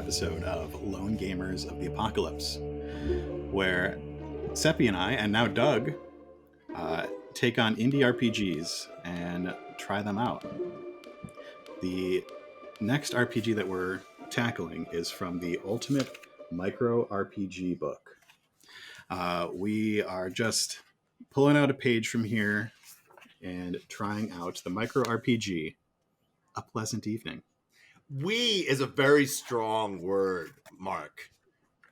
episode of Lone Gamers of the Apocalypse, where Seppy and I, and now Doug, take on indie RPGs and try them out. The next RPG that we're tackling is from the Ultimate Micro RPG book. We are just pulling out a page from here and trying out the Micro RPG, A Pleasant Evening. We is a very strong word, Mark.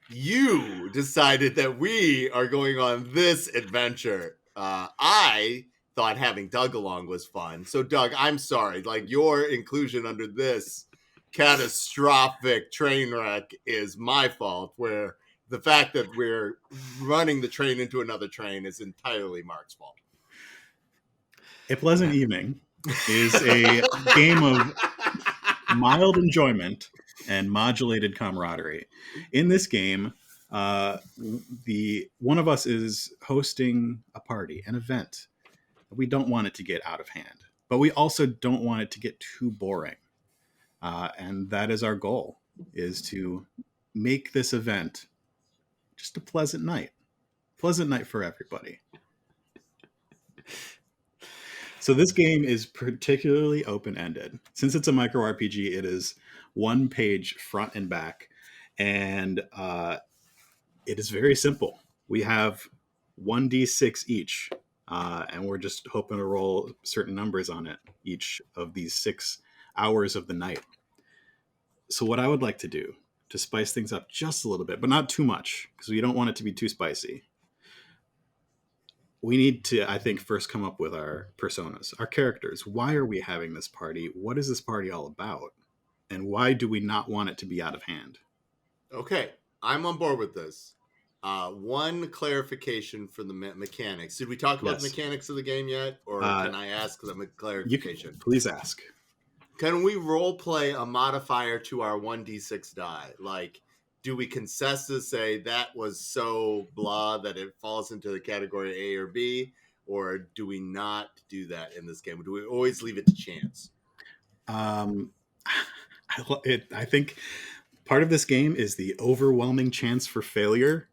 You decided that we are going on this adventure. I thought having Doug along was fun. So, Doug, I'm sorry. Like, your inclusion under this catastrophic train wreck is my fault, where the fact that we're running the train into another train is entirely Mark's fault. A Pleasant Evening is a game of mild enjoyment and modulated camaraderie. In this game, one of us is hosting a party, an event. We don't want it to get out of hand, but we also don't want it to get too boring. And that is our goal, is to make this event just a pleasant night. Pleasant night for everybody. So this game is particularly open-ended. Since it's a micro RPG, it is one page front and back, and it is very simple. We have 1d6 each, and we're just hoping to roll certain numbers on it each of these 6 hours of the night. So what I would like to do to spice things up just a little bit, but not too much, because we don't want it to be too spicy. We need to, I think, first come up with our personas, our characters. Why are we having this party? What is this party all about? And why do we not want it to be out of hand? Okay, I'm on board with this. One clarification for the mechanics. Did we talk about the mechanics of the game yet? Or can I ask them a clarification? Please ask. Can we role play a modifier to our 1d6 die? Like, do we concess to say that was so blah that it falls into the category A or B? Or do we not do that in this game? Do we always leave it to chance? I think part of this game is the overwhelming chance for failure.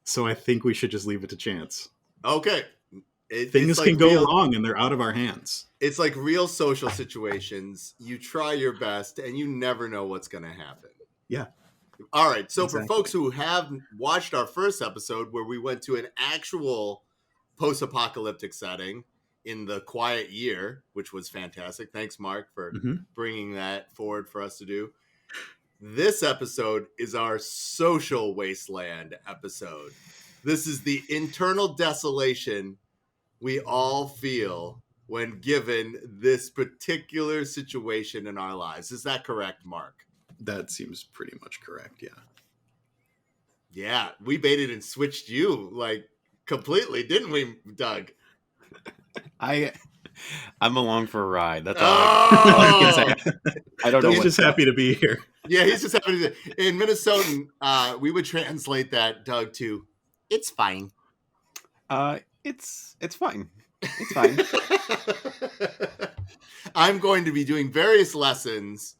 So I think we should just leave it to chance. Okay. Things can go wrong and they're out of our hands. It's like real social situations. You try your best and you never know what's going to happen. Yeah. All right. So for folks who have watched our first episode where we went to an actual post-apocalyptic setting in the quiet year, which was fantastic. Thanks, Mark, for bringing that forward for us to do. This episode is our social wasteland episode. This is the internal desolation we all feel when given this particular situation in our lives. Is that correct, Mark? That seems pretty much correct, yeah. Yeah, we baited and switched you, like, completely, didn't we, Doug? I'm along for a ride. That's all I can say. I don't know. He's just happy to be here. Yeah, he's just happy to be here. In Minnesotan, we would translate that, Doug, to, it's fine. It's fine. It's fine. I'm going to be doing various lessons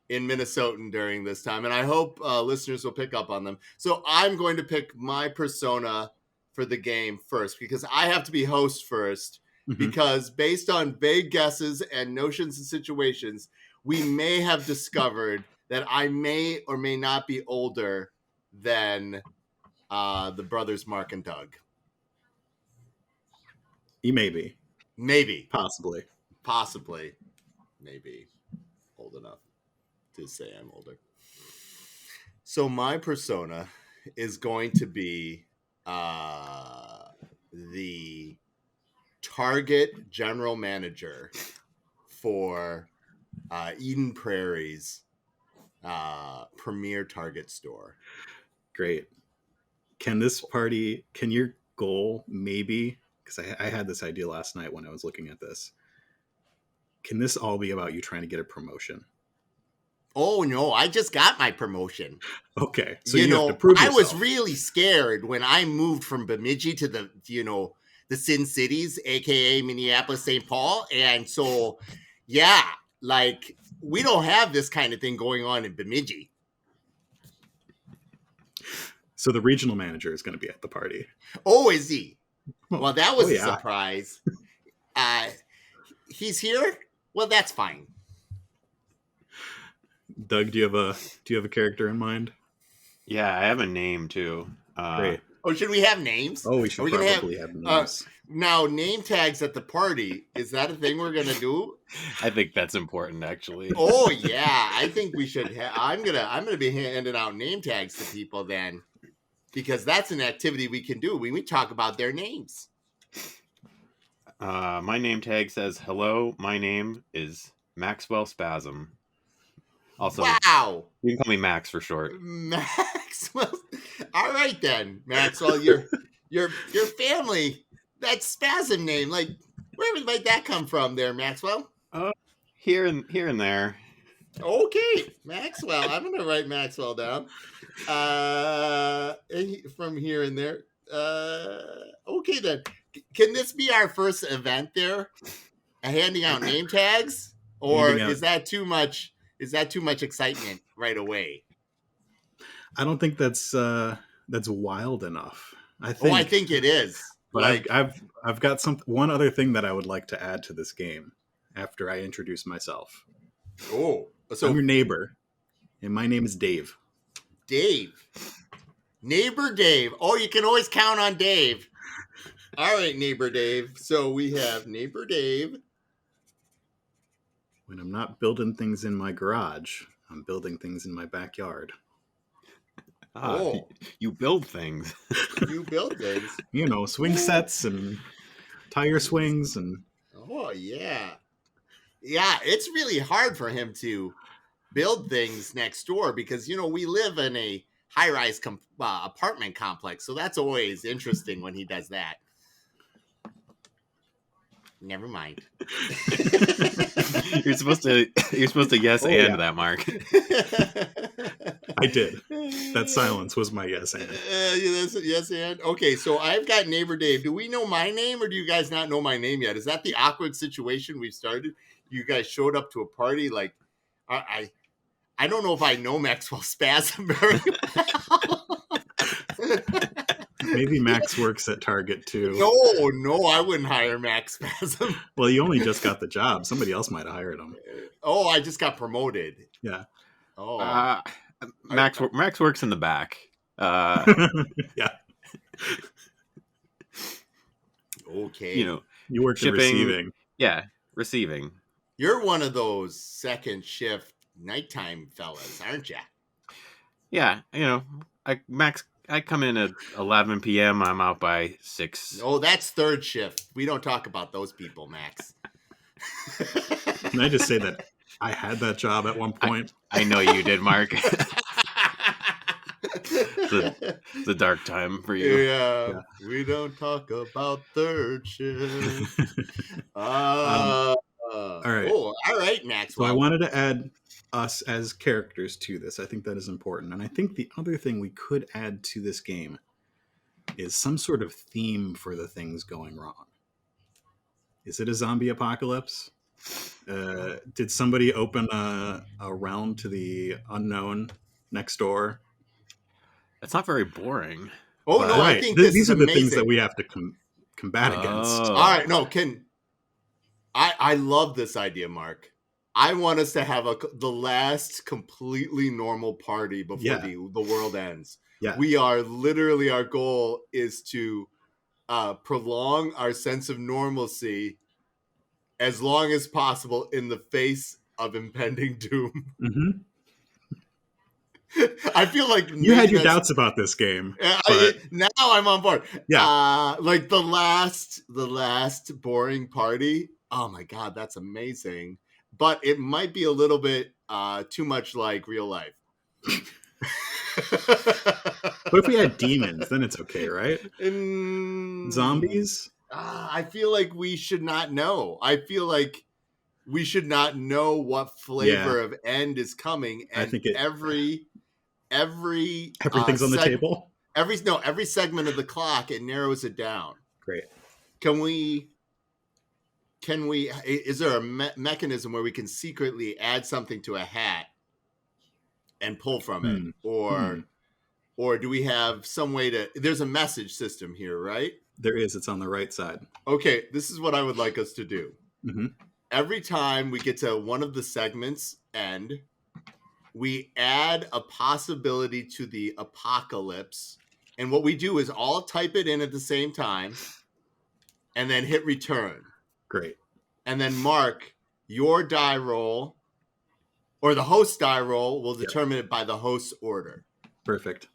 in Minnesotan during this time, and I hope listeners will pick up on them. So I'm going to pick my persona for the game first, because I have to be host first, because based on vague guesses and notions and situations, we may have discovered that I may or may not be older than the brothers Mark and Doug. You may be. Maybe. Possibly. Maybe. Old enough to say I'm older. So my persona is going to be the target general manager for Eden Prairie's premier Target store. Great. Can your goal maybe, because I had this idea last night when I was looking at this, can this all be about you trying to get a promotion? Oh, no, I just got my promotion. Okay. So you have to prove yourself. I was really scared when I moved from Bemidji to the Sin Cities, a.k.a. Minneapolis, St. Paul. And so, yeah, like, we don't have this kind of thing going on in Bemidji. So the regional manager is going to be at the party. Oh, is he? Well, that was a yeah. surprise. He's here? Well, that's fine. Doug, do you have a character in mind? Yeah, I have a name too. Great. Oh, should we have names? Oh, we should probably have names. Now, name tags at the party. Is that a thing we're gonna do? I think that's important, actually. Oh yeah, I think we should. I'm gonna be handing out name tags to people then, because that's an activity we can do when we talk about their names. My name tag says, "Hello, my name is Maxwell Spasm." Also, wow, you can call me Max for short. Maxwell. All right then, Maxwell. Your family. That Spasm name, like, where might that come from there, Maxwell? Here and there. Okay, Maxwell. I'm gonna write Maxwell down. From here and there. Okay then. Can this be our first event there? Handing out name tags, or is that too much? Is that too much excitement right away? I don't think that's wild enough. I think it is. But like, I've got one other thing that I would like to add to this game after I introduce myself. Oh, so I'm your neighbor, and my name is Dave. Dave, neighbor Dave. Oh, you can always count on Dave. All right, neighbor Dave. So we have neighbor Dave. When I'm not building things in my garage, I'm building things in my backyard. You build things. You build things. You know, swing sets and tire swings and. Oh yeah, yeah. It's really hard for him to build things next door because we live in a high-rise apartment complex, so that's always interesting when he does that. Never mind. You're supposed to yes that, Mark. I did. That silence was my yes and. Yes and. Okay, so I've got neighbor Dave. Do we know my name, or do you guys not know my name yet? Is that the awkward situation we've started? You guys showed up to a party like I don't know if I know Maxwell Spasm very well. Maybe Max works at Target too. No, I wouldn't hire Max Spasm. Well, you only just got the job. Somebody else might have hired him. Oh, I just got promoted. Yeah. Oh. Max works in the back. Yeah. Okay. You work in receiving. Yeah, receiving. You're one of those second shift nighttime fellas, aren't you? Yeah, I come in at 11 p.m. I'm out by 6. Oh, that's third shift. We don't talk about those people, Max. Can I just say that I had that job at one point? I know you did, Mark. It's a dark time for you. Yeah. We don't talk about third shift. All right. Oh, all right, Max. So I wanted to add us as characters to this. I think that is important. And I think the other thing we could add to this game is some sort of theme for the things going wrong. Is it a zombie apocalypse? Did somebody open a realm to the unknown next door? That's not very boring. Oh, no, I think these are the amazing. things that we have to combat against. All right, no, I love this idea, Mark. I want us to have the last completely normal party before the world ends. Yeah. We are literally, our goal is to prolong our sense of normalcy as long as possible in the face of impending doom. Mm-hmm. I feel like you had your doubts about this game. Now I'm on board. Yeah. Like the last boring party. Oh my God, that's amazing. But it might be a little bit too much like real life. But if we had demons, then it's okay, right? Zombies? I feel like we should not know. I feel like we should not know what flavor of end is coming. And I think everything's on the table. Every segment of the clock, it narrows it down. Great. Can we? Is there a mechanism where we can secretly add something to a hat and pull from it, or Or do we have some way to... There's a message system here, right? There is. It's on the right side. Okay, this is what I would like us to do. Mm-hmm. Every time we get to one of the segments end, we add a possibility to the apocalypse. And what we do is all type it in at the same time and then hit return. Great. And then Mark, your die roll or the host die roll will determine it by the host's order. Perfect.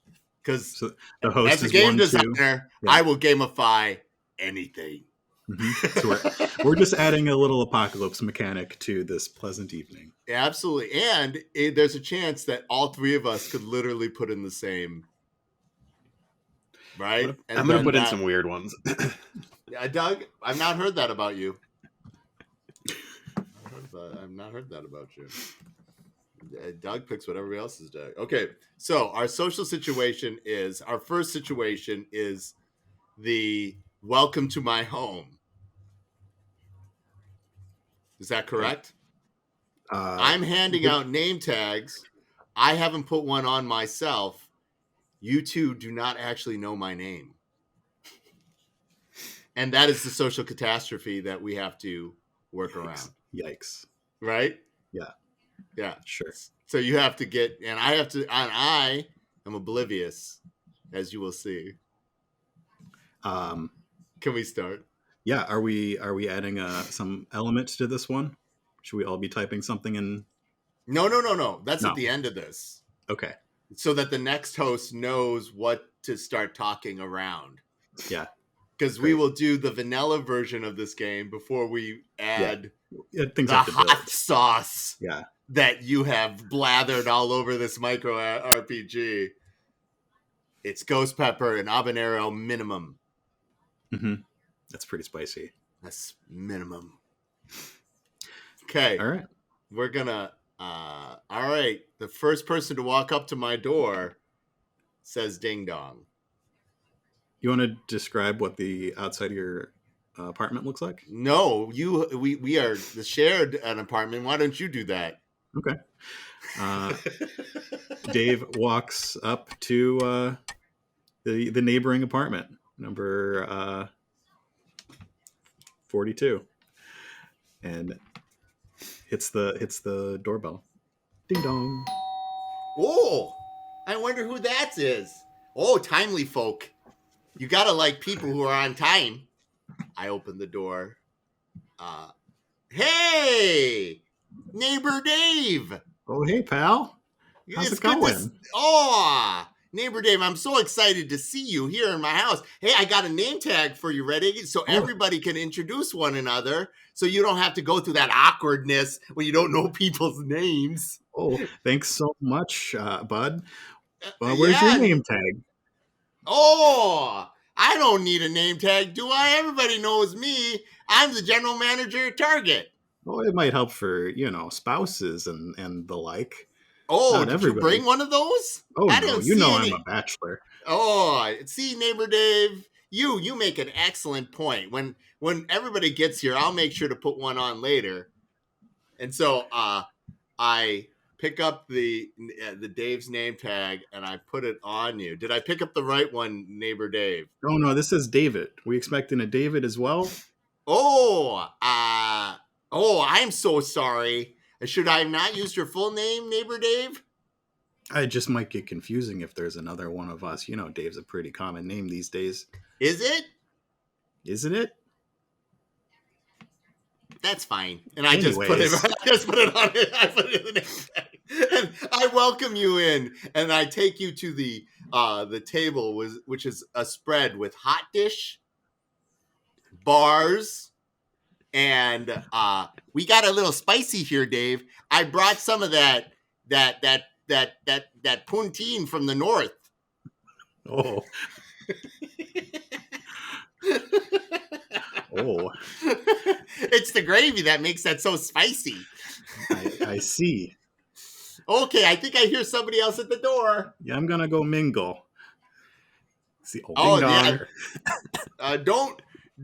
Because so the host as a is game 1, designer, 2. I will gamify anything. Mm-hmm. So we're just adding a little apocalypse mechanic to this pleasant evening. Absolutely. And there's a chance that all three of us could literally put in the same. Right? I'm going to put in some weird ones. Doug, I've not heard that about you. I've not heard that about you. Doug picks what everybody else is doing. Okay, so our social situation is, our first situation is the welcome to my home. Is that correct? I'm handing out name tags. I haven't put one on myself. You two do not actually know my name. And that is the social catastrophe that we have to work around. Yikes. Right? Yeah. Yeah. Sure. So you have to get, and I have to, and I am oblivious, as you will see. Can we start? Yeah. Are we adding some element to this one? Should we all be typing something in? No. That's at the end of this. Okay. So that the next host knows what to start talking around. Yeah. Because we will do the vanilla version of this game before we add things the hot sauce that you have blathered all over this micro RPG. It's ghost pepper and habanero minimum. Mm-hmm. That's pretty spicy. That's minimum. Okay. All right. We're gonna... all right. The first person to walk up to my door says ding dong. You want to describe what the outside of your apartment looks like? No, we are shared an apartment. Why don't you do that? Okay. Dave walks up to the neighboring apartment, number 42, and hits the doorbell. Ding dong. Oh, I wonder who that is. Oh, timely folk. You gotta like people who are on time. I open the door. Hey, neighbor Dave. Oh, hey, pal. How's it going? Neighbor Dave, I'm so excited to see you here in my house. Hey, I got a name tag for you ready so everybody can introduce one another so you don't have to go through that awkwardness when you don't know people's names. Oh, thanks so much, bud. Where's your name tag? Oh, I don't need a name tag, do I? Everybody knows me. I'm the general manager at Target. Oh, it might help for, spouses and the like. Oh, did you bring one of those? Oh, no, you know I'm a bachelor. Oh, see, neighbor Dave, you make an excellent point. When everybody gets here, I'll make sure to put one on later. And so I pick up the Dave's name tag and I put it on you. Did I pick up the right one, neighbor Dave? Oh, no, this is David. We expecting a David as well? I'm so sorry. Should I have not used your full name, neighbor Dave? I just might get confusing if there's another one of us. Dave's a pretty common name these days. Is it? Isn't it? That's fine. And I just put it on it. I put it in the name tag. And I welcome you in, and I take you to the table, which is a spread with hot dish, bars, and we got a little spicy here, Dave. I brought some of that poutine from the north. Oh. Oh. It's the gravy that makes that so spicy. I see. Okay, I think I hear somebody else at the door. Yeah, I'm gonna go mingle. See, yeah.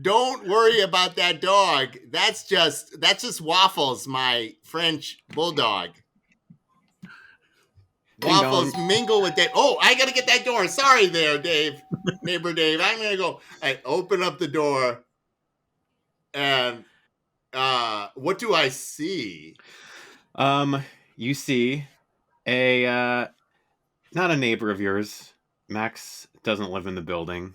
Don't worry about that dog. That's just Waffles, my French bulldog. Waffles mingle with Dave. Oh, I gotta get that door. Sorry there, Dave. Neighbor Dave. I'm gonna go. I open up the door, and what do I see? You see a not a neighbor of yours. Max doesn't live in the building,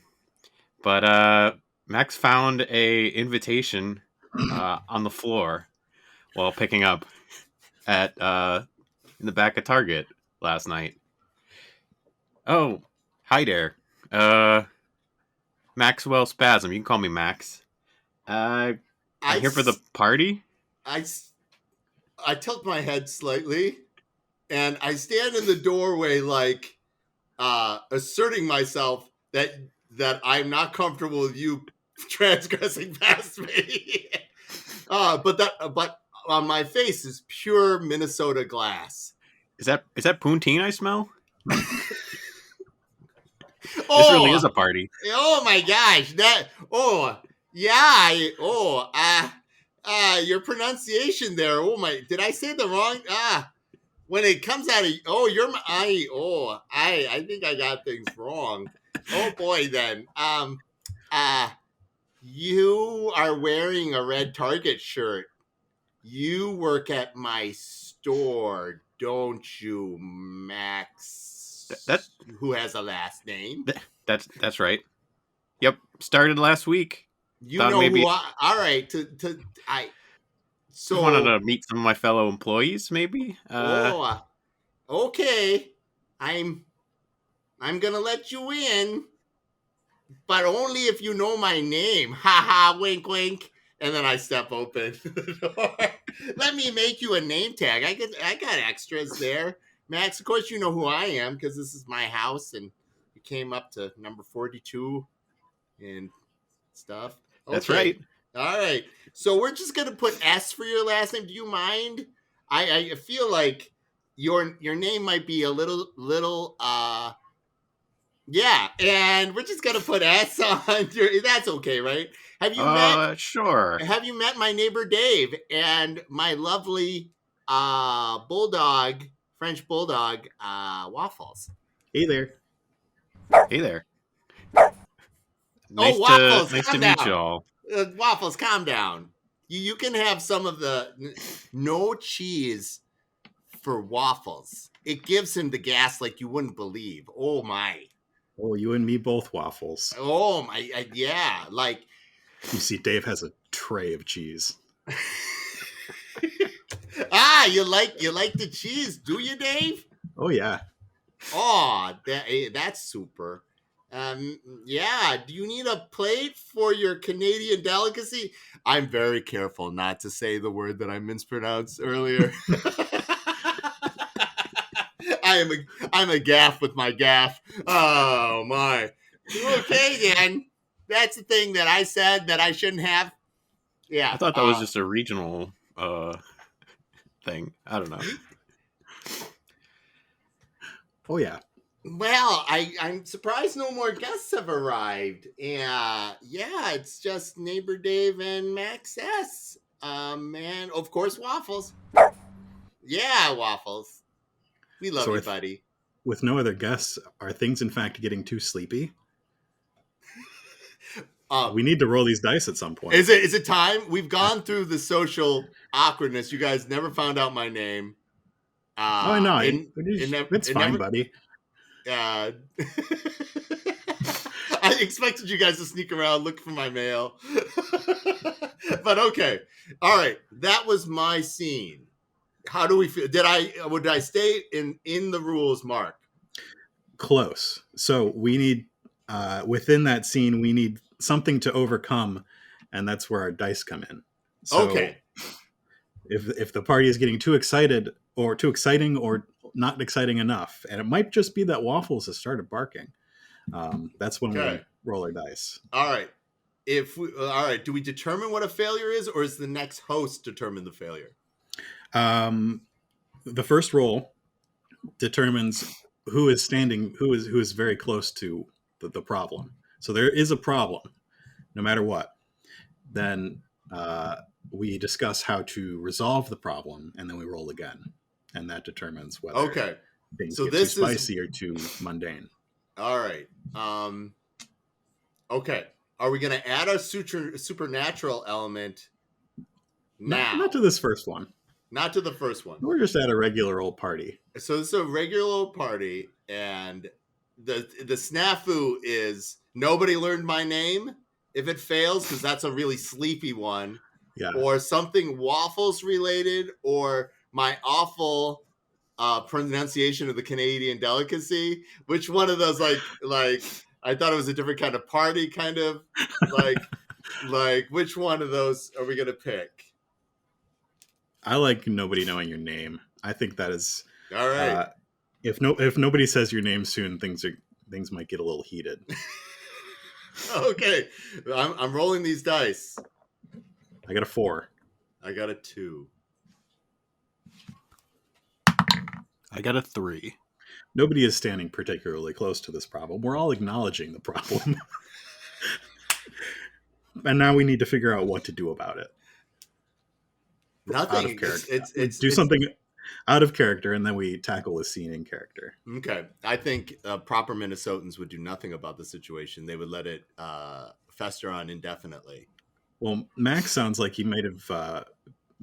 but Max found a invitation on the floor while picking up at in the back of Target last night. Oh, hi there. Maxwell Spasm. You can call me Max. I'm here for the party. I tilt my head slightly, and I stand in the doorway, like asserting myself that I'm not comfortable with you transgressing past me. But on my face is pure Minnesota glass. Is that poutine I smell? Oh, this really is a party. Oh my gosh! Your pronunciation there. Oh my! Did I say the wrong? When it comes out of I think I got things wrong. Oh boy, then. You are wearing a red Target shirt. You work at my store, don't you, Max? Who has a last name? That's right. Yep, started last week. You know maybe who? All right. So wanted to meet some of my fellow employees, maybe. Okay. I'm gonna let you in, but only if you know my name. Ha ha! Wink, wink. And then I step open the door. Let me make you a name tag. I got extras there, Max. Of course, you know who I am because this is my house, and you came up to number 42 and stuff. Okay. That's right. All right. So we're just gonna put S for your last name. Do you mind? I feel like your name might be a little yeah, and we're just gonna put S on your. That's okay, right? Have you met? Sure. Have you met my neighbor Dave and my lovely bulldog, French bulldog, Waffles? Hey there. Hey there. Waffles! Nice to meet you all. Waffles, calm down. You can have some of the no cheese for Waffles. It gives him the gas like you wouldn't believe. Oh my. Oh, you and me both, Waffles. Oh my, yeah. Like you see, Dave has a tray of cheese. You like the cheese, do you, Dave? Oh yeah. Oh, that's super. Yeah. Do you need a plate for your Canadian delicacy? I'm very careful not to say the word that I mispronounced earlier. I'm a gaff with my gaff. Oh my. Okay, then. That's the thing that I said that I shouldn't have. Yeah. I thought that was just a regional thing. I don't know. Oh yeah. Well, I'm surprised no more guests have arrived. Yeah, it's just neighbor Dave and Max S. And of course Waffles. Yeah, Waffles. We love you, buddy. With no other guests, are things in fact getting too sleepy? We need to roll these dice at some point. Is it time? We've gone through the social awkwardness. You guys never found out my name. I know. It's fine, buddy. I expected you guys to sneak around, look for my mail. But okay. All right. That was my scene. How do we feel? Would I stay in the rules, Mark? Close. So we need within that scene, we need something to overcome, and that's where our dice come in. So okay. If the party is getting too excited or too exciting or not exciting enough, and it might just be that Waffles has started barking, that's when we roll our dice. All right. All right. Do we determine what a failure is, or is the next host determine the failure? The first roll determines who is very close to the problem. So there is a problem, no matter what. Then we discuss how to resolve the problem, and then we roll again, and that determines whether things So get too this is spicy or too mundane. all right. Okay. Are we going to add a supernatural element now? Not to this first one. Not to the first one. We're just at a regular old party. So this is a regular old party, and the snafu is nobody learned my name. If it fails, because that's a really sleepy one, Yeah. or something waffles related, or my awful pronunciation of the Canadian delicacy. Which one of those? Like I thought it was a different kind of party, kind of like which one of those are we gonna pick? I like nobody knowing your name. I think that is All right. If nobody says your name soon, things might get a little heated. Okay, I'm rolling these dice. I got a 4. I got a 2. I got a 3. Nobody is standing particularly close to this problem. We're all acknowledging the problem. And now we need to figure out what to do about it. Nothing. Out of character. It's something out of character, and then we tackle the scene in character. Okay. I think proper Minnesotans would do nothing about the situation. They would let it fester on indefinitely. Well, Max sounds like he might have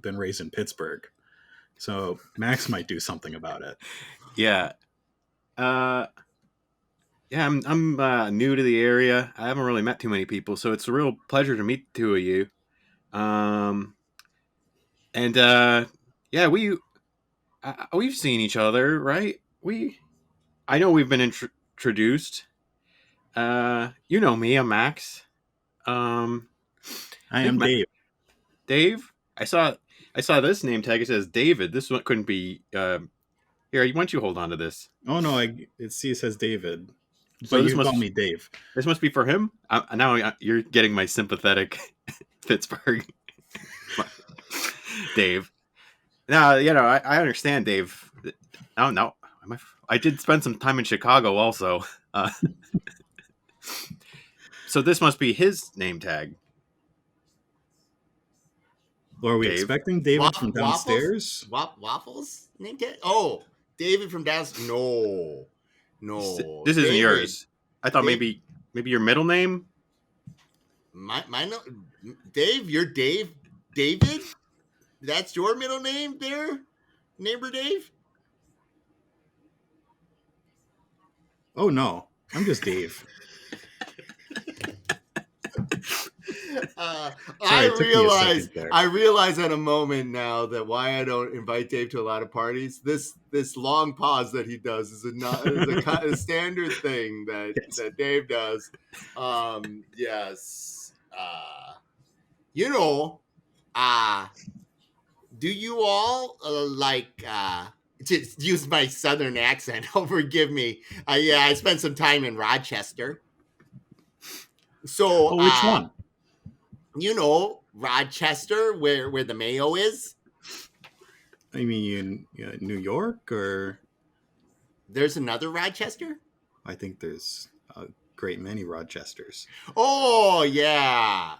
been raised in Pittsburgh. So Max might do something about it. Yeah. I'm new to the area. I haven't really met too many people, so it's a real pleasure to meet the two of you. We've seen each other, right? I know we've been introduced. You know me, I'm Max. I am Dave. Dave? I saw this name tag. It says David. This one couldn't be. Here, why don't you hold on to this? Oh no, it says David. So But this you must call me Dave. This must be for him. Now you're getting my sympathetic Pittsburgh, Dave. Now I understand, Dave. No, I did spend some time in Chicago also. So this must be his name tag. Or are we Dave? expecting David from downstairs? Waffles? Name tag? Oh, David from downstairs. No. This isn't David. yours. I thought maybe your middle name. My Dave. You're Dave. David. That's your middle name, there, neighbor Dave. Oh no, I'm just Dave. I realize at a moment now that why I don't invite Dave to a lot of parties. This long pause that he does is a standard thing that Dave does. Yes. Do you all to use my southern accent? Oh, forgive me. I spent some time in Rochester. So, which one? Rochester, where the Mayo is. I mean, New York, or there's another Rochester. I think there's a great many Rochesters. Oh yeah.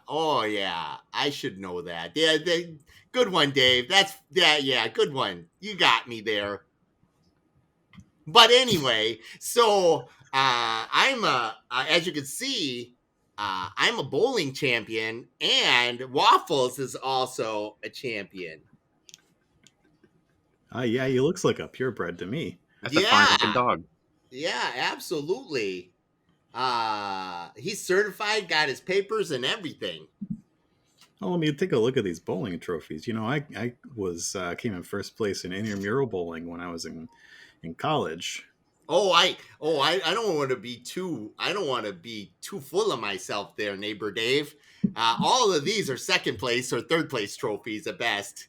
I should know that. Yeah, good one, Dave. Yeah, good one. You got me there. But anyway, so I'm as you can see. I'm a bowling champion, and Waffles is also a champion. Yeah, he looks like a purebred to me. That's a fine looking dog. Yeah, absolutely. He's certified, got his papers and everything. Well, let me take a look at these bowling trophies. I came in first place in intramural bowling when I was in college. I don't want to be too full of myself there, neighbor Dave. All of these are second place or third place trophies at best.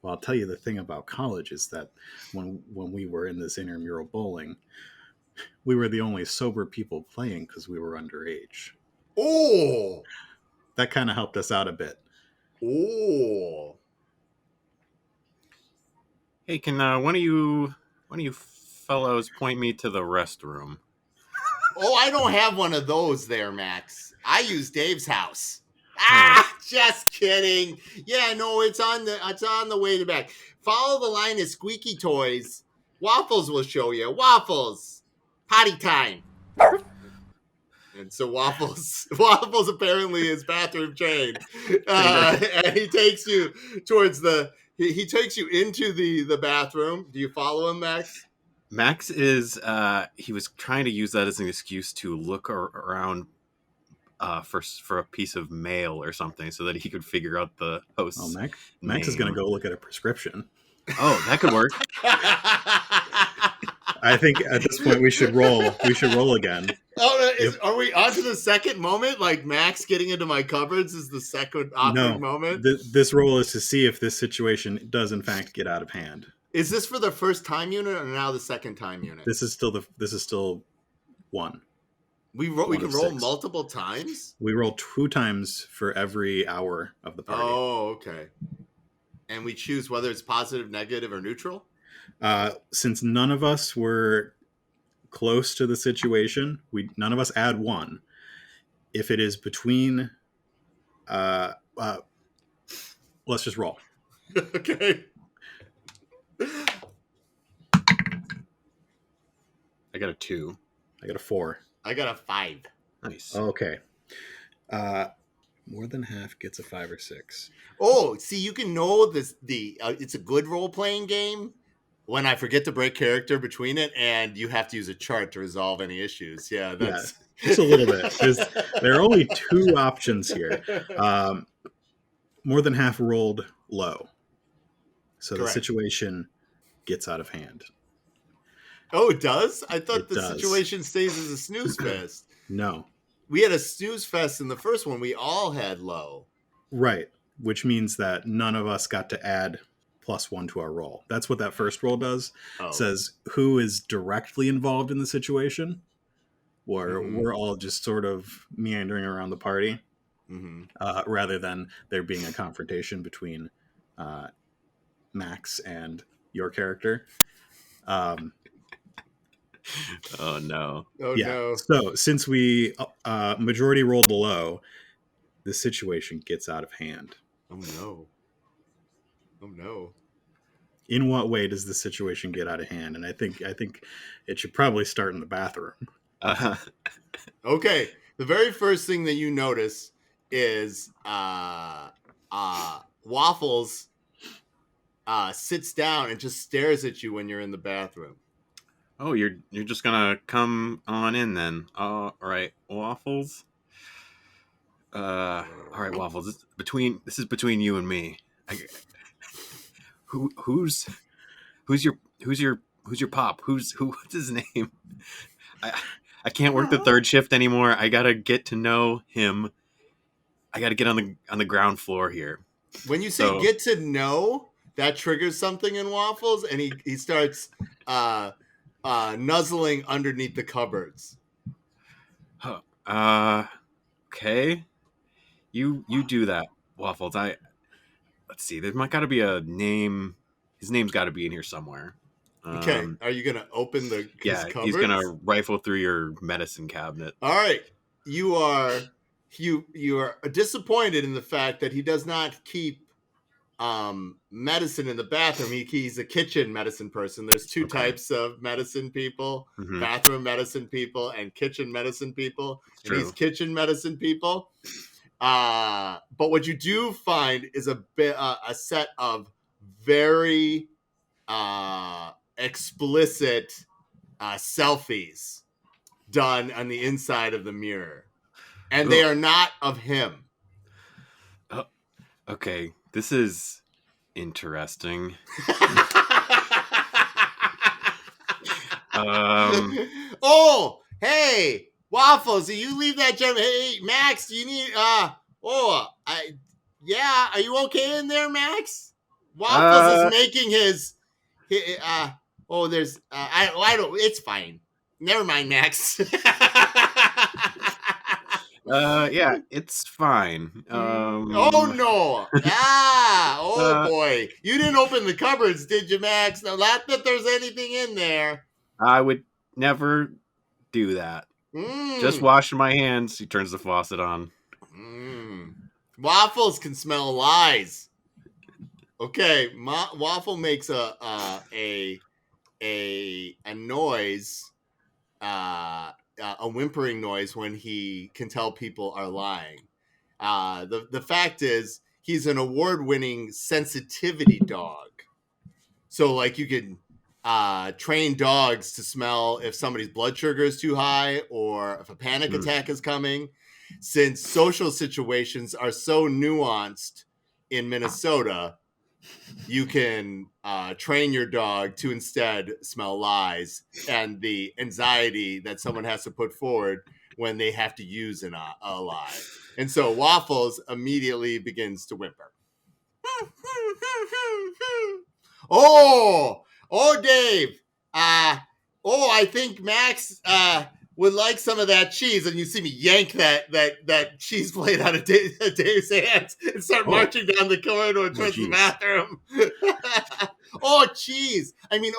Well, I'll tell you the thing about college is that when we were in this intramural bowling, we were the only sober people playing because we were underage. Oh, that kind of helped us out a bit. Oh, hey, can one of you fellows point me to the restroom? Oh, I don't have one of those there, Max. I use Dave's house. Just kidding. Yeah, no, it's on the way to back. Follow the line of squeaky toys. Waffles will show you. Waffles, potty time. And so Waffles apparently is bathroom trained, and he takes you towards he takes you into the bathroom. Do you follow him, Max? Max is he was trying to use that as an excuse to look around for a piece of mail or something so that he could figure out the host's Max is going to name. go look at a prescription. Oh, that could work. I think at this point we should roll. We should roll again. Are we on to the second moment? Like Max getting into my cupboards is the second awkward moment? This roll is to see if this situation does in fact get out of hand. Is this for the first time unit or now the second time unit? This is still one. We can roll multiple times? We roll 2 times for every hour of the party. Oh, okay. And we choose whether it's positive, negative, or neutral? Since none of us were close to the situation, none of us add 1. If it is between, let's just roll. Okay. I got a 2. I got a 4. I got a 5. Nice. Okay. More than half gets a 5 or 6. Oh, see, you can know this. It's a good role playing game when I forget to break character between it, and you have to use a chart to resolve any issues. Yeah, that's just a little bit. There are only 2 options here. More than half rolled low, so Correct. The situation gets out of hand. Oh, it does? I thought It the does. situation stays as a snooze fest. No. We had a snooze fest in the first one. We all had low. Right, which means that none of us got to add +1 to our roll. That's what that first roll does. Oh. It says who is directly involved in the situation, or Mhm. we're all just sort of meandering around the party, rather than there being a confrontation between Max and your character. Oh no. Oh, Yeah. no. So since we majority rolled low, the situation gets out of hand. Oh, no. Oh, no. In what way does the situation get out of hand? And I think it should probably start in the bathroom. Okay. The very first thing that you notice is Waffles sits down and just stares at you when you're in the bathroom. Oh, you're just gonna come on in then. All right, Waffles. All right, Waffles. This is between you and me. Who's your pop? What's his name? I can't work the third shift anymore. I gotta get to know him. I gotta get on the ground floor here. When you say get to know, that triggers something in Waffles, and he starts nuzzling underneath the cupboards. Okay. You do that, Waffles. Let's see. There might gotta be a name. His name's got to be in here somewhere. Okay. Are you gonna open his cupboards? He's gonna rifle through your medicine cabinet. All right. You are disappointed in the fact that he does not keep medicine in the bathroom. He's a kitchen medicine person. There's 2 types of medicine people: bathroom medicine people and kitchen medicine people. And he's kitchen medicine people. But what you do find is a set of very explicit selfies done on the inside of the mirror, and they are not of him. Okay, this is interesting. Oh, hey, Waffles, do you leave that gem? Hey, Max, do you need are you okay in there, Max? Waffles is making his there's I don't, it's fine. Never mind, Max. Yeah, it's fine. Oh no! Boy, you didn't open the cupboards, did you, Max? No, not that there's anything in there. I would never do that. Just washing my hands. He turns the faucet on. Waffles can smell lies. Okay, Waffle makes a a noise, a whimpering noise when he can tell people are lying. The fact is, he's an award-winning sensitivity dog. So, like, you can train dogs to smell if somebody's blood sugar is too high or if a panic attack is coming. Since social situations are so nuanced in Minnesota, you can train your dog to instead smell lies and the anxiety that someone has to put forward when they have to use a lie. And so Waffles immediately begins to whimper. Oh, Dave. I think Max would like some of that cheese. And you see me yank that cheese plate out of Dave's hands and start marching down the corridor towards the bathroom. Oh, cheese. I mean,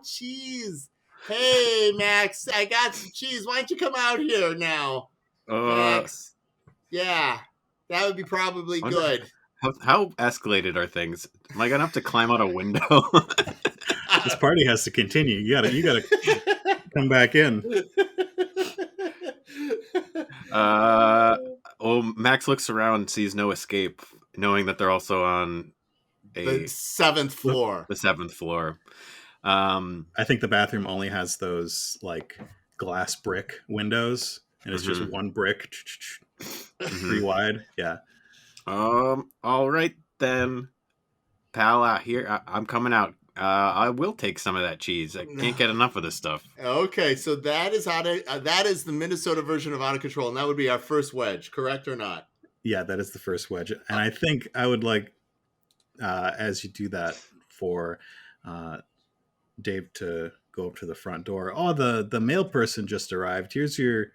cheese. Hey, Max, I got some cheese. Why don't you come out here now, Max? Yeah, that would be probably good. How escalated are things? Am I gonna have to climb out a window? This party has to continue. You gotta come back in. Max looks around, sees no escape, knowing that they're also on the 7th floor. The 7th floor. I think the bathroom only has those like glass brick windows, and it's just one brick, 3 wide. Yeah. All right then, pal. Out here, I'm coming out. I will take some of that cheese. I can't get enough of this stuff. Okay, so that is that is the Minnesota version of out of control, and that would be our first wedge, correct or not? Yeah, that is the first wedge, and I think I would like, as you do that, for Dave to go up to the front door. Oh, the mail person just arrived. Here's your.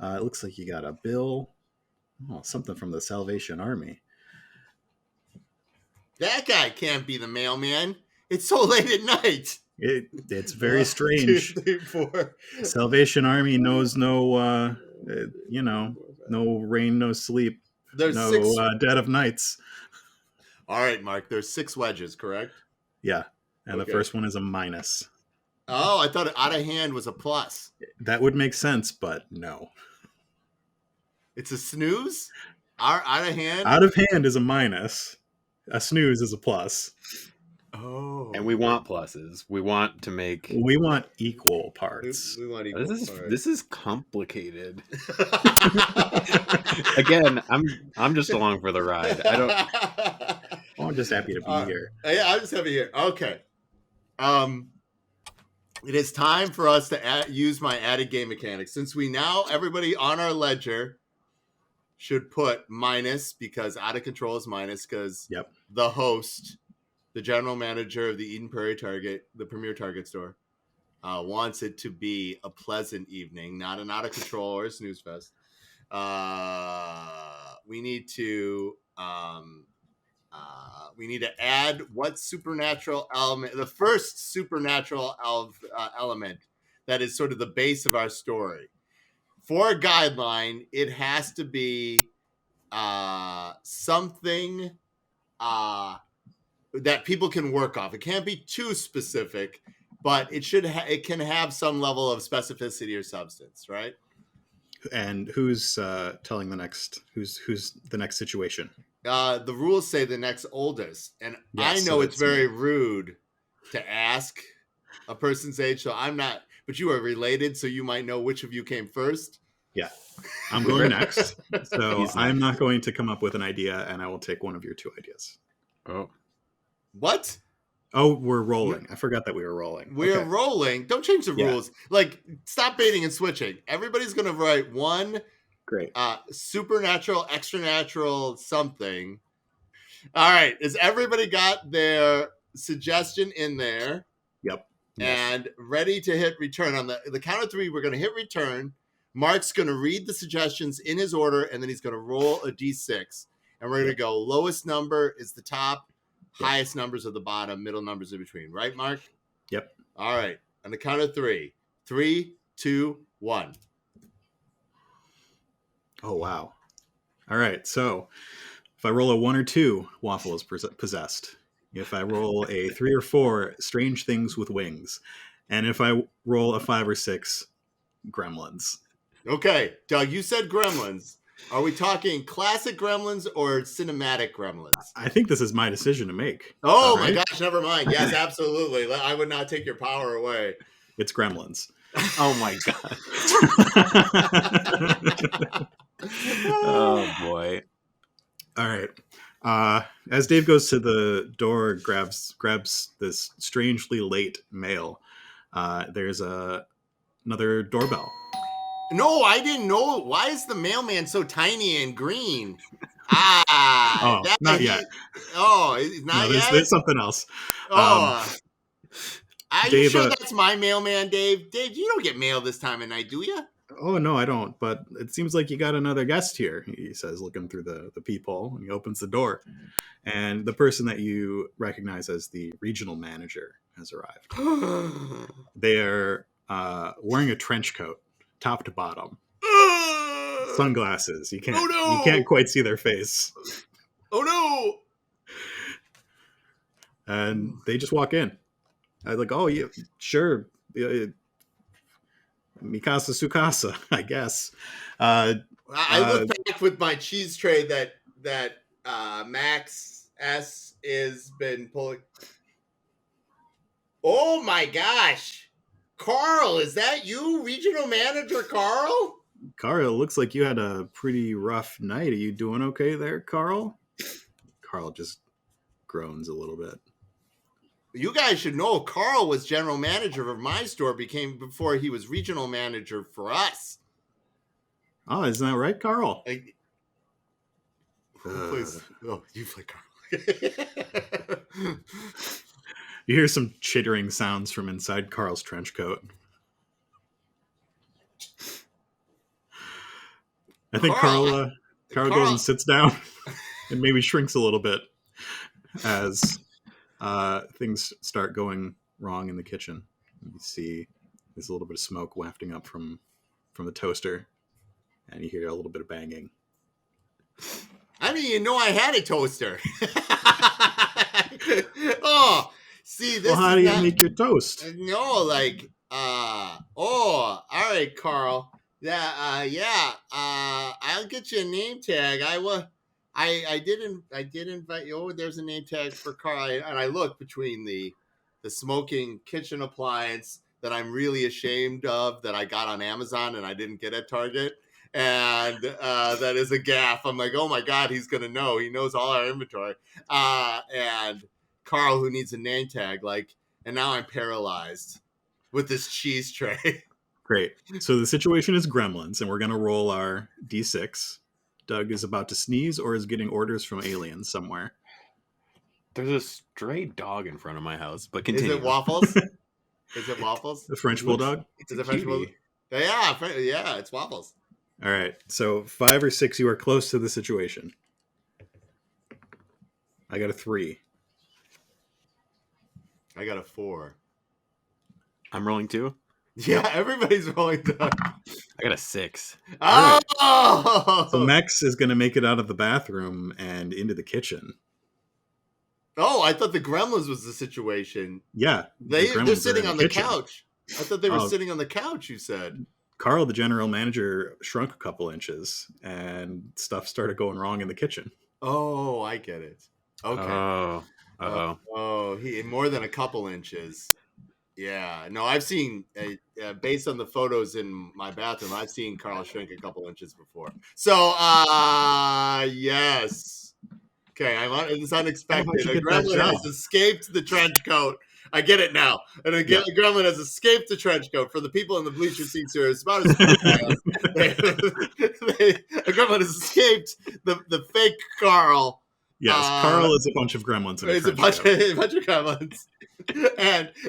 It looks like you got a bill. Oh, something from the Salvation Army. That guy can't be the mailman. It's so late at night. It's very strange. 2, 3, 4. Salvation Army knows no, no rain, no sleep. There's no 6 dead of nights. All right, Mark. There's 6 wedges, correct? Yeah, and the first one is a minus. Oh, I thought out of hand was a plus. That would make sense, but no. It's a snooze? Out of hand? Out of hand is a minus. A snooze is a plus. Oh. And we want pluses. We want to make... We want equal parts. We want equal parts. This is complicated. Again, I'm just along for the ride. I don't... Oh, I'm just happy to be here. Yeah, I'm just happy here. Okay. It is time for us to use my added game mechanics. Since we now, everybody on our ledger should put minus, because out of control is minus, because the host, the general manager of the Eden Prairie Target, the premier Target store, wants it to be a pleasant evening, not an out of control or a snooze fest. We need to add what supernatural element, the first supernatural element that is sort of the base of our story. For a guideline, it has to be something that people can work off. It can't be too specific, but it can have some level of specificity or substance, right? And who's telling the next? Who's the next situation? The rules say the next oldest, and yes, I know it's very rude to ask a person's age, so I'm not. But you are related, so you might know which of you came first. Yeah, I'm going next, so I'm not going to come up with an idea, and I will take one of your 2 ideas. Oh, what? Oh, we're rolling. I forgot that we were rolling. We're rolling. Don't change the rules. Like, stop baiting and switching. Everybody's going to write one. Great. Supernatural, extranatural, something. All right. Has everybody got their suggestion in there? Yep. And ready to hit return. On the count of 3, we're going to hit return. Mark's going to read the suggestions in his order, and then he's going to roll a d6. And we're going to go lowest number is the top, highest numbers are the bottom, middle numbers in between. Right, Mark? Yep. All right. On the count of 3. 3, 2, 1. Oh, wow. All right. So if I roll a 1 or 2, Waffle is possessed. If I roll a 3 or 4, strange things with wings. And if I roll a 5 or 6, gremlins. Okay, Doug, you said gremlins. Are we talking classic gremlins or cinematic gremlins? I think this is my decision to make. Oh All my right? gosh, never mind. Yes, absolutely. I would not take your power away. It's gremlins. Oh my god. Oh boy. All right. As Dave goes to the door, grabs this strangely late mail. There's another doorbell. No, I didn't know. Why is the mailman so tiny and green? Oh, not yet. Oh, not No, yet? there's something else. Oh. Are you Dave, sure that's my mailman, Dave? Dave, you don't get mail this time of night, do you? Oh, no, I don't. But it seems like you got another guest here, he says, looking through the peephole. And he opens the door. And the person that you recognize as the regional manager has arrived. They are wearing a trench coat, top to bottom. Sunglasses. You can't quite see their face. Oh, no. And they just walk in. I was like, oh, yeah, sure. Mikasa Sukasa, I guess. I look back with my cheese tray that Max S is been pulling. Oh my gosh, Carl, is that you, regional manager Carl? Carl, it looks like you had a pretty rough night. Are you doing okay there, Carl? Carl just groans a little bit. You guys should know Carl was general manager of my store before he was regional manager for us. Oh, isn't that right, Carl? Who plays? Oh, you play Carl. You hear some chittering sounds from inside Carl's trench coat. I think Carl goes and sits down and maybe shrinks a little bit as things start going wrong in the kitchen. You see there's a little bit of smoke wafting up from the toaster, and you hear a little bit of banging. I didn't even know I had a toaster. Oh, see, this. Well, how do you make your toast? No, like, all right, Carl. Yeah, I'll get you a name tag. I did invite you. Oh, there's a name tag for Carl, and I look between the smoking kitchen appliance that I'm really ashamed of that I got on Amazon and I didn't get at Target, and that is a gaff. I'm like, oh my god, he's gonna know. He knows all our inventory. And Carl, who needs a name tag, and now I'm paralyzed with this cheese tray. Great. So the situation is gremlins, and we're gonna roll our d6. Doug is about to sneeze or is getting orders from aliens somewhere. There's a stray dog in front of my house, but continue. Is it Waffles? Is it Waffles? The French bulldog? Is it French bulldog? Yeah, it's Waffles. All right. So 5 or 6, you are close to the situation. I got a 3. I got a 4. I'm rolling 2. Yeah, everybody's rolling Doug. I got a 6. Oh! Right. So Max is going to make it out of the bathroom and into the kitchen. Oh, I thought the gremlins was the situation. Yeah. They're sitting on the kitchen. couch. I thought they were sitting on the couch, you said. Carl, the general manager, shrunk a couple inches and stuff started going wrong in the kitchen. Oh, I get it. Okay. Oh. Uh-oh. Oh, he more than a couple inches. Yeah. No, I've seen, based on the photos in my bathroom, I've seen Carl shrink a couple inches before. So, yes. Okay, it's unexpected. A gremlin has escaped the trench coat. I get it now. And a gremlin has escaped the trench coat. For the people in the bleacher seats here, it's about as a gremlin has escaped the fake Carl. Yes, Carl is a bunch of gremlins. It's a bunch of gremlins.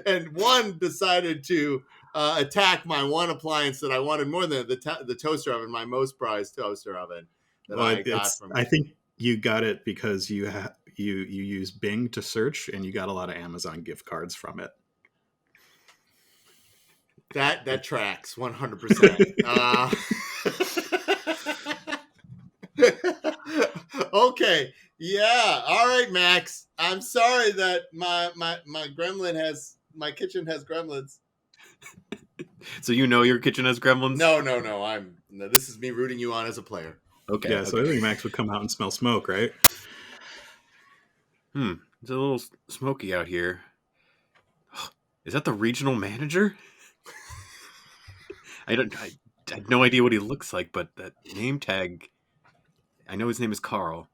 and one decided to attack my one appliance that I wanted more than the toaster oven, my most prized toaster oven. I think you got it because you use Bing to search, and you got a lot of Amazon gift cards from it. That tracks 100%. Okay, Yeah. All right, Max. I'm sorry that my kitchen has gremlins. So you know your kitchen has gremlins? No. This is me rooting you on as a player. Okay. Yeah, so I think Max would come out and smell smoke, right? It's a little smoky out here. Is that the regional manager? I have no idea what he looks like, but that name tag, I know his name is Carl.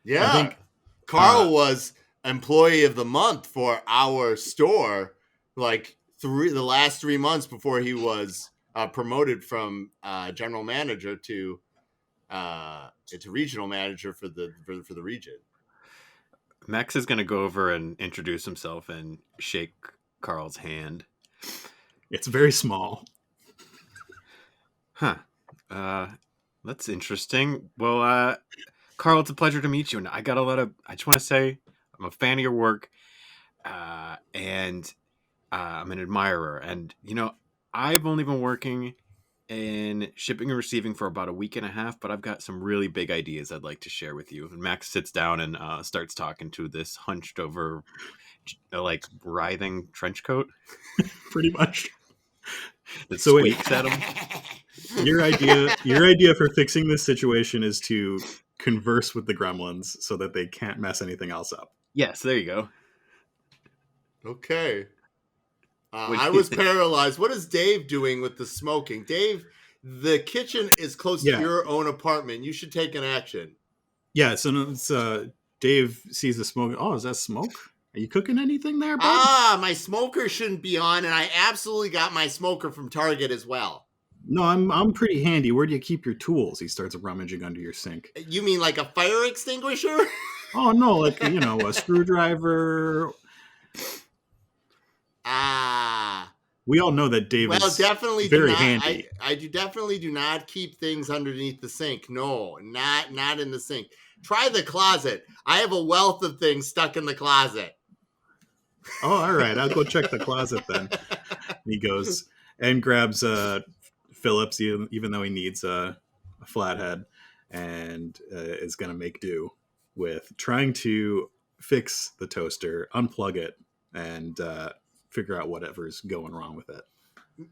Yeah. I think Carl was employee of the month for our store, like the last 3 months before he was promoted from general manager to regional manager for the region. Max is going to go over and introduce himself and shake Carl's hand. it's very small. Huh. That's interesting. Well, Carl, it's a pleasure to meet you. And I just want to say I'm a fan of your work. And I'm an admirer. And, I've only been working in shipping and receiving for about a week and a half, but I've got some really big ideas I'd like to share with you. And Max sits down and starts talking to this hunched over, like writhing trench coat. Pretty much. That So wait. squeaks at him. Your idea for fixing this situation is to converse with the gremlins so that they can't mess anything else up. Yes, there you go. Okay. I was paralyzed. What is Dave doing with the smoking? Dave, the kitchen is close to your own apartment. You should take an action. Yeah, so it's, Dave sees the smoke. Oh, is that smoke? Are you cooking anything there, bud? My smoker shouldn't be on, and I absolutely got my smoker from Target as well. No, I'm pretty handy. Where do you keep your tools? He starts rummaging under your sink. You mean like a fire extinguisher? Oh, no, like, a screwdriver. We all know that Dave is definitely very handy. I definitely do not keep things underneath the sink. No, not in the sink. Try the closet. I have a wealth of things stuck in the closet. Oh, all right. I'll go check the closet then. He goes and grabs Phillips, even though he needs a flathead, and is going to make do with trying to fix the toaster, unplug it, and figure out whatever's going wrong with it.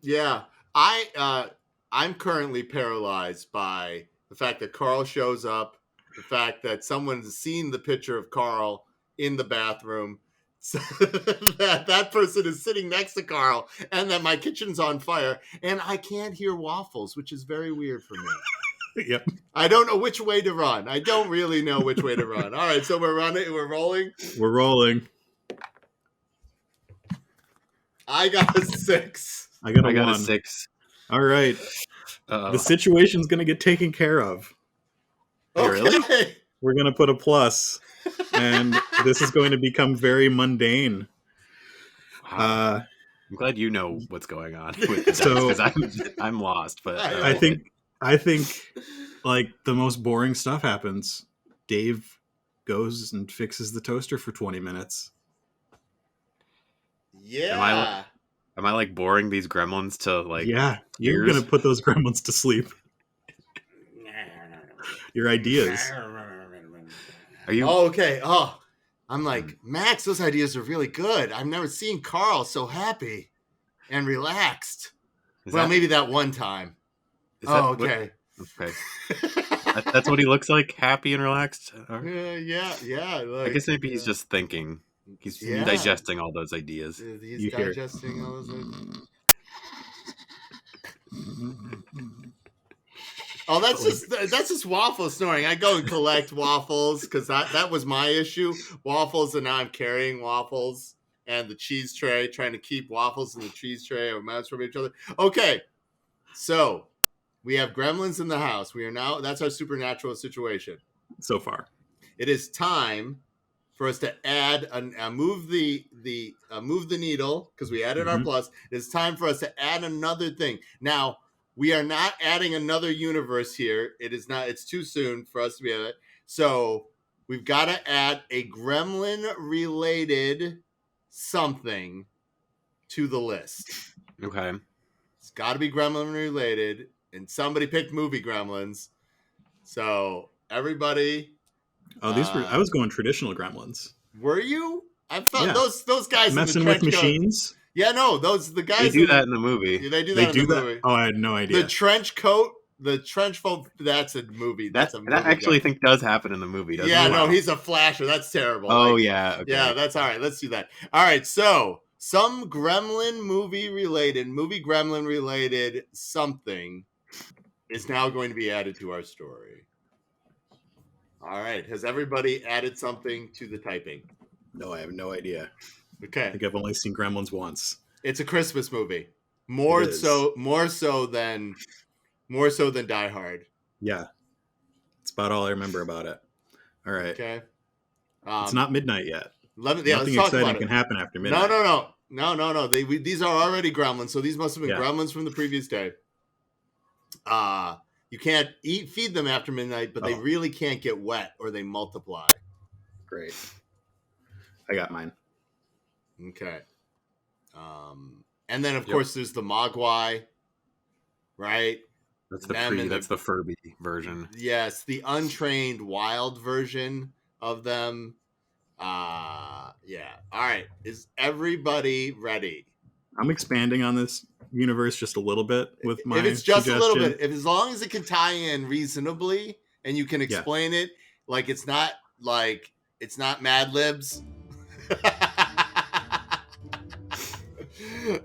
Yeah, I'm currently paralyzed by the fact that Carl shows up, the fact that someone's seen the picture of Carl in the bathroom, so that person is sitting next to Carl, and that my kitchen's on fire, and I can't hear waffles, which is very weird for me. Yep. I don't know which way to run. I don't really know which way to run. All right, so we're rolling. We're rolling. I got a 6. I got a a 6. All right. The situation's going to get taken care of. Okay. Really? We're going to put a plus, and this is going to become very mundane. Wow. I'm glad you know what's going on with the because I'm lost. But I think like the most boring stuff happens. Dave goes and fixes the toaster for 20 minutes. Yeah. Am I like boring these gremlins to like? Yeah, you're gonna put those gremlins to sleep. Your ideas. Are you? Oh, okay. Oh, I'm like, Max, those ideas are really good. I've never seen Carl so happy and relaxed. Maybe that one time. Okay. Okay. That's what he looks like, happy and relaxed. Yeah. I guess maybe he's just thinking. He's digesting all those ideas. He's digesting all those ideas. Oh, that's just waffle snoring. I go and collect waffles because that was my issue. Waffles, and now I'm carrying waffles and the cheese tray, trying to keep waffles in the cheese tray or mouse from each other. Okay, so we have gremlins in the house. That's our supernatural situation so far. It is time for us to add move the needle because we added our plus. It's time for us to add another thing. Now, we are not adding another universe here. It's too soon for us to be at it. So we've got to add a gremlin related something to the list. Okay. It's got to be gremlin related, and somebody picked movie Gremlins. So everybody Oh, I was going traditional Gremlins. Were you? I thought Yeah. those guys Messing in the with trench coat. machines. Yeah, no, the guys. They do that in the movie. They do that in the movie. Oh, I had no idea. The trench coat, the trench coat. That's a movie. That's a movie. That actually think does happen in the movie. Doesn't Yeah, it? no, he's a flasher. That's terrible. Oh Like, yeah. Okay. yeah, that's all right. Let's do that. All right, so some movie gremlin related something is now going to be added to our story. All right, has everybody added something to the typing? No, I have no idea. Okay, I think I've only seen Gremlins once. it's a Christmas movie. More so than Die Hard. Yeah, it's about all I remember about it. All right. Okay, it's not midnight yet. Nothing exciting can happen after midnight. No. These are already gremlins, so these must have been gremlins from the previous day. You can't feed them after midnight, but they really can't get wet or they multiply. Great. I got mine. Okay. And then of course there's the Mogwai, right? That's the Furby version. Yes, the untrained wild version of them. Yeah. All right. Is everybody ready? I'm expanding on this universe just a little bit with my If it's just suggestion. a little bit, as long as it can tie in reasonably and you can explain it, like it's not Mad Libs.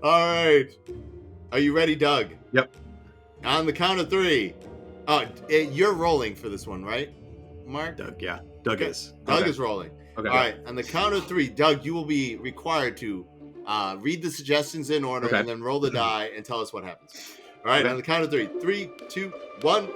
All right. Are you ready, Doug? Yep. On the count of 3. Oh, you're rolling for this one, right, Mark? Doug, yeah. Doug is. Doug is rolling. Okay. All right. On the count of 3, Doug, you will be required to read the suggestions in order and then roll the die and tell us what happens. All right. On the count of 3. 3, 2, 1.